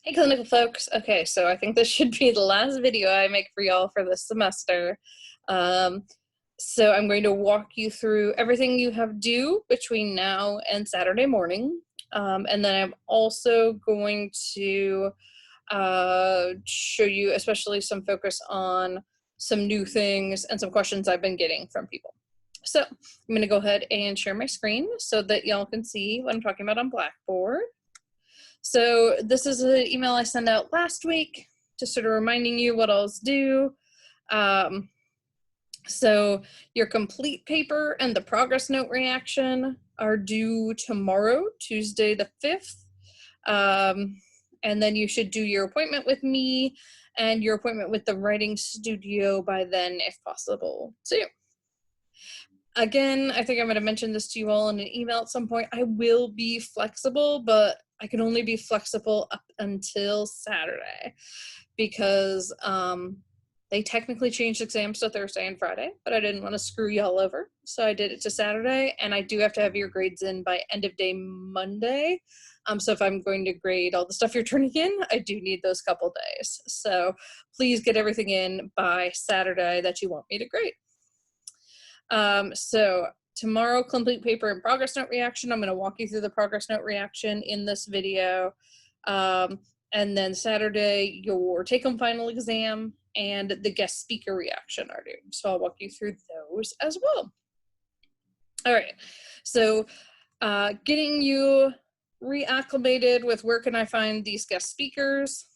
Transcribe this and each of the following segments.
Hey, clinical folks. Okay, so I think this should be the last video I make for y'all for this semester. Um, so I'm going to walk you through everything you have due between now and Saturday morning. And then I'm also going to show you especially some focus on some new things and some questions I've been getting from people. So I'm going to go ahead and share my screen so that y'all can see what I'm talking about on Blackboard. So this is an email I sent out last week, just sort of reminding you what all's due. So your complete paper and the progress note reaction are due tomorrow, Tuesday the 5th. And then you should do your appointment with me and your appointment with the writing studio by then, if possible, too. Again, I think I'm going to mention this to you all in an email at some point. I will be flexible, but I can only be flexible up until Saturday because they technically changed exams to Thursday and Friday, but I didn't want to screw y'all over. So I did it to Saturday, and I do have to have your grades in by end of day Monday. So if I'm going to grade all the stuff you're turning in, I do need those couple days. So please get everything in by Saturday that you want me to grade. So tomorrow, complete paper and progress note reaction. I'm going to walk you through the progress note reaction in this video. And then Saturday, your take-home final exam and the guest speaker reaction are due. So I'll walk you through those as well. All right, so getting you reacclimated with where can I find these guest speakers.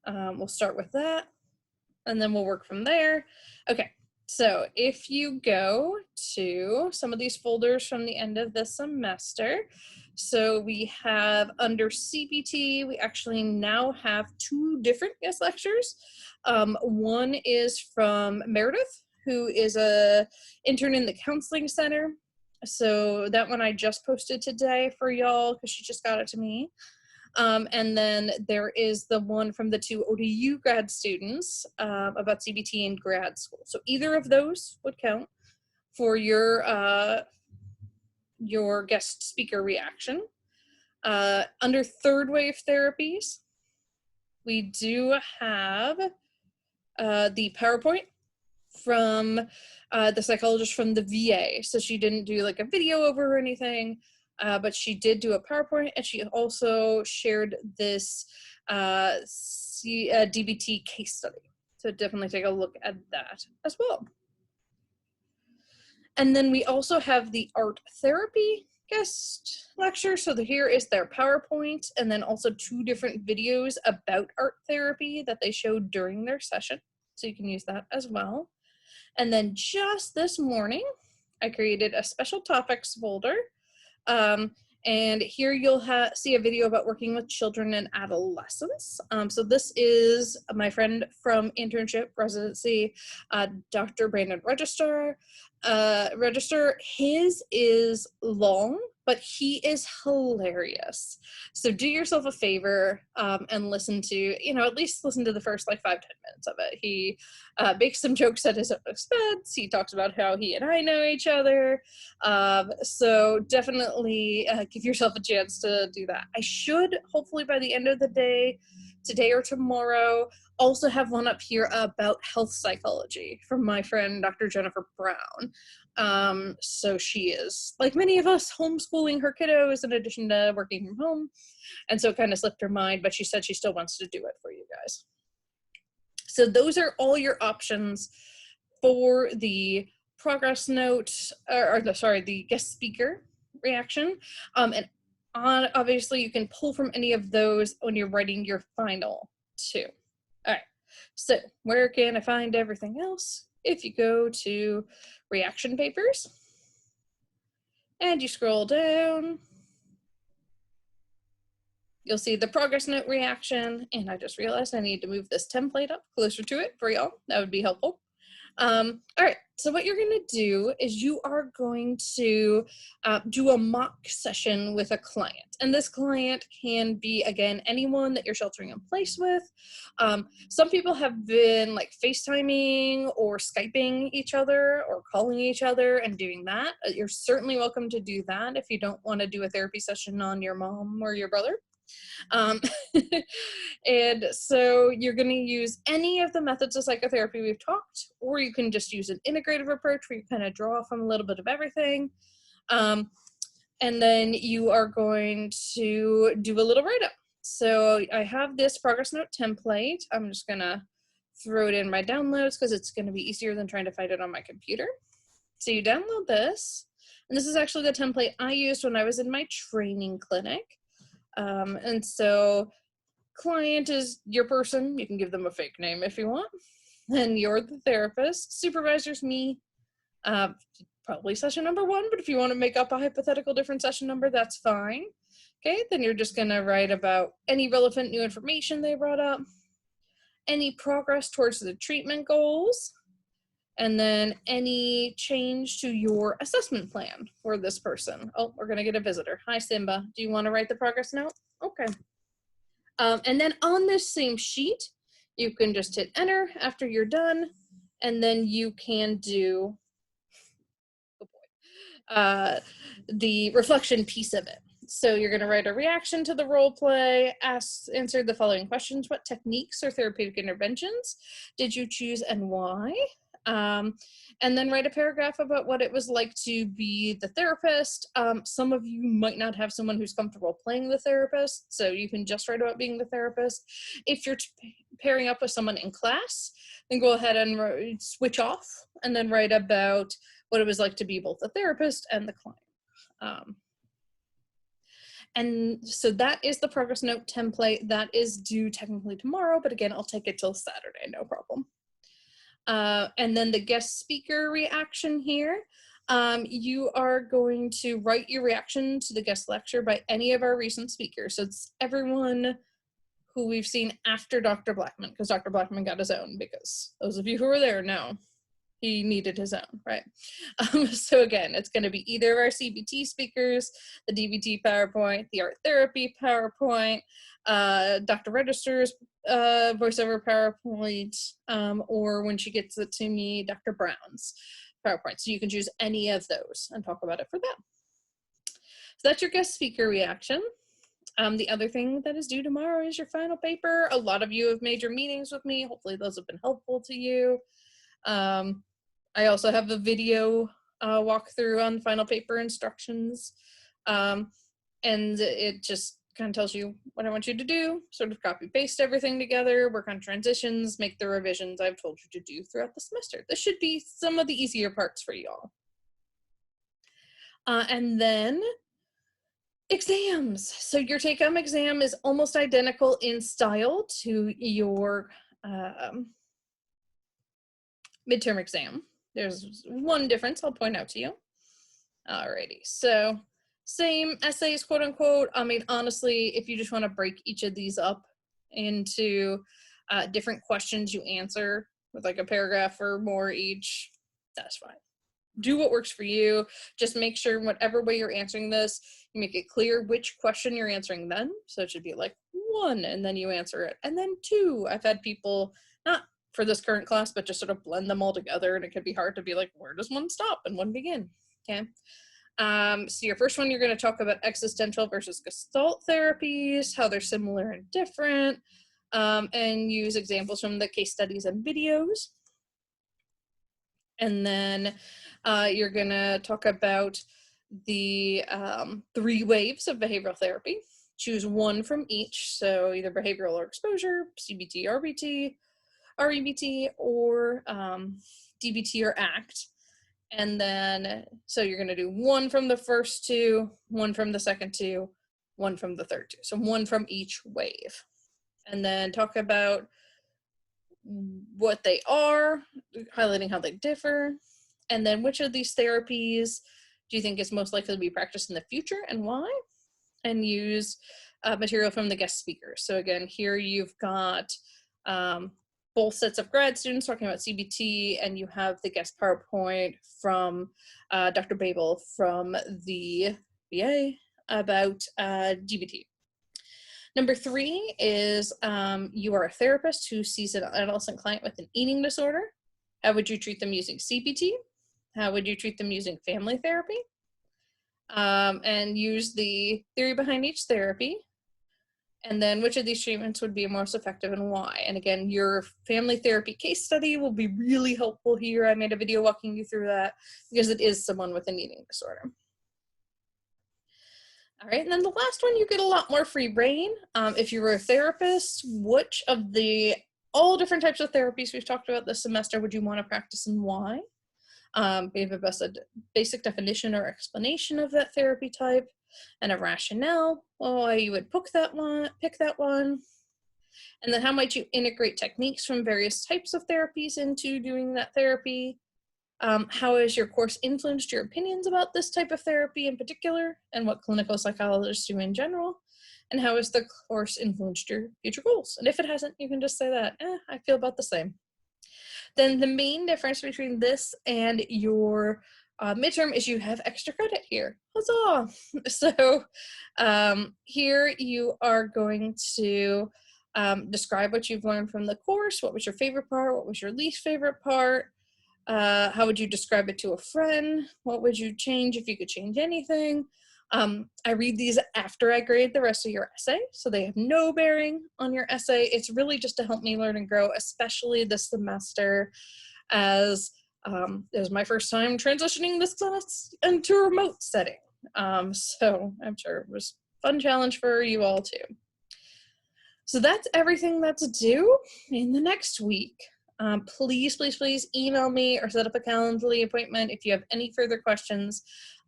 We'll start with that, and then we'll work from there. Okay. So if you go to some of these folders from the end of the semester, so we have under CPT, we actually now have 2 different guest lectures. One is from Meredith, who is a intern in the counseling center. So that one I just posted today for y'all because she just got it to me. And then there is the one from the 2 ODU grad students about CBT in grad school. So either of those would count for your guest speaker reaction. Under third wave therapies, we do have the PowerPoint from the psychologist from the VA. So she didn't do like a video over or anything. But she did do a PowerPoint, and she also shared this DBT case study. So definitely take a look at that as well. And then we also have the art therapy guest lecture. So here is their PowerPoint, and then also 2 different videos about art therapy that they showed during their session. So you can use that as well. And then just this morning, I created a special topics folder. And here you'll see a video about working with children and adolescents. So this is my friend from internship residency, Dr. Brandon Register. His is long, but he is hilarious. So do yourself a favor and listen to, at least listen to the first like 5-10 minutes of it. He makes some jokes at his own expense. He talks about how he and I know each other. So definitely give yourself a chance to do that. I should, hopefully by the end of the day, today or tomorrow, also have one up here about health psychology from my friend, Dr. Jennifer Brown. So she is, like many of us, homeschooling her kiddos in addition to working from home. And so it kind of slipped her mind, but she said she still wants to do it for you guys. So those are all your options for the progress note, the guest speaker reaction. And obviously you can pull from any of those when you're writing your final too. All right, so where can I find everything else? If you go to reaction papers and you scroll down, you'll see the progress note reaction, and I just realized I need to move this template up closer to it for y'all. That would be helpful. All right, so what you're going to do is you are going to do a mock session with a client. And this client can be, again, anyone that you're sheltering in place with. Some people have been like FaceTiming or Skyping each other or calling each other and doing that. You're certainly welcome to do that if you don't want to do a therapy session on your mom or your brother. Um, and so you're going to use any of the methods of psychotherapy we've talked, or you can just use an integrative approach where you kind of draw from a little bit of everything. And then you are going to do a little write-up. So I have this progress note template. I'm just going to throw it in my downloads because it's going to be easier than trying to find it on my computer. So you download this, and this is actually the template I used when I was in my training clinic. And so client is your person. You can give them a fake name if you want. And you're the therapist. Supervisor's me. Probably session number 1, but if you want to make up a hypothetical different session number, that's fine. Okay, then you're just going to write about any relevant new information they brought up, any progress towards the treatment goals, and then any change to your assessment plan for this person. Oh, we're going to get a visitor. Hi, Simba. Do you want to write the progress note? Okay. And then on this same sheet, you can just hit enter after you're done, and then you can do the reflection piece of it. So you're going to write a reaction to the role play, answer the following questions. What techniques or therapeutic interventions did you choose and why? And then write a paragraph about what it was like to be the therapist. Some of you might not have someone who's comfortable playing the therapist, so you can just write about being the therapist. If you're pairing up with someone in class, then go ahead and switch off and then write about what it was like to be both the therapist and the client. And so that is the progress note template. That is due technically tomorrow, but again, I'll take it till Saturday, no problem. And then the guest speaker reaction here. You are going to write your reaction to the guest lecture by any of our recent speakers. So it's everyone who we've seen after Dr. Blackman, because Dr. Blackman got his own, because those of you who were there know he needed his own, right? So again, it's going to be either of our CBT speakers, the DBT PowerPoint, the art therapy PowerPoint, Dr. Register's voiceover PowerPoint, or when she gets it to me, Dr. Brown's PowerPoint. So you can choose any of those and talk about it for them. So that's your guest speaker reaction. The other thing that is due tomorrow is your final paper. A lot of you have made your meetings with me. Hopefully those have been helpful to you. I also have a video walkthrough on final paper instructions, and it just kind of tells you what I want you to do, sort of copy paste everything together, work on transitions, make the revisions I've told you to do throughout the semester. This should be some of the easier parts for y'all. And then exams. So your take-home exam is almost identical in style to your midterm exam. There's one difference I'll point out to you. Alrighty, so same essays, quote unquote. I mean, honestly, if you just want to break each of these up into different questions you answer with like a paragraph or more each, that's fine. Do what works for you. Just make sure whatever way you're answering this, you make it clear which question you're answering then. So it should be like 1, and then you answer it, and then 2. I've had people, not for this current class, but just sort of blend them all together, and it could be hard to be like, where does one stop and one begin? Okay. So your first one, you're going to talk about existential versus Gestalt therapies, how they're similar and different, and use examples from the case studies and videos. And then you're going to talk about the 3 waves of behavioral therapy. Choose one from each, so either behavioral or exposure, CBT, RBT, REBT, or DBT or ACT. And then, so you're going to do 1 from the first 2, 1 from the second 2, 1 from the third 2. So 1 from each wave. And then talk about what they are, highlighting how they differ, and then which of these therapies do you think is most likely to be practiced in the future and why? And use material from the guest speakers. So again, here you've got both sets of grad students talking about CBT, and you have the guest PowerPoint from Dr. Babel from the VA about DBT. Number 3 is you are a therapist who sees an adolescent client with an eating disorder. How would you treat them using CBT? How would you treat them using family therapy? And use the theory behind each therapy. And then which of these treatments would be most effective and why? And again, your family therapy case study will be really helpful here. I made a video walking you through that because it is someone with an eating disorder. All right, and then the last one, you get a lot more free reign. If you were a therapist, which of the all different types of therapies we've talked about this semester would you want to practice and why? We have a basic definition or explanation of that therapy type and a rationale why you would pick that one. And then how might you integrate techniques from various types of therapies into doing that therapy? How has your course influenced your opinions about this type of therapy in particular, and what clinical psychologists do in general? And how has the course influenced your future goals? And if it hasn't, you can just say that, I feel about the same. Then the main difference between this and your midterm is you have extra credit here. Huzzah! So here you are going to describe what you've learned from the course. What was your favorite part? What was your least favorite part? How would you describe it to a friend? What would you change if you could change anything? I read these after I grade the rest of your essay, so they have no bearing on your essay. It's really just to help me learn and grow, especially this semester, as it was my first time transitioning this class into a remote setting. So I'm sure it was a fun challenge for you all too. So that's everything that's due in the next week. Please, please, please email me or set up a Calendly appointment if you have any further questions.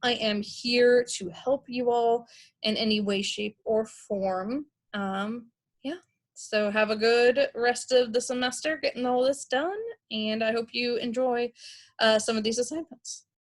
I am here to help you all in any way, shape, or form. Yeah, so have a good rest of the semester getting all this done, and I hope you enjoy some of these assignments.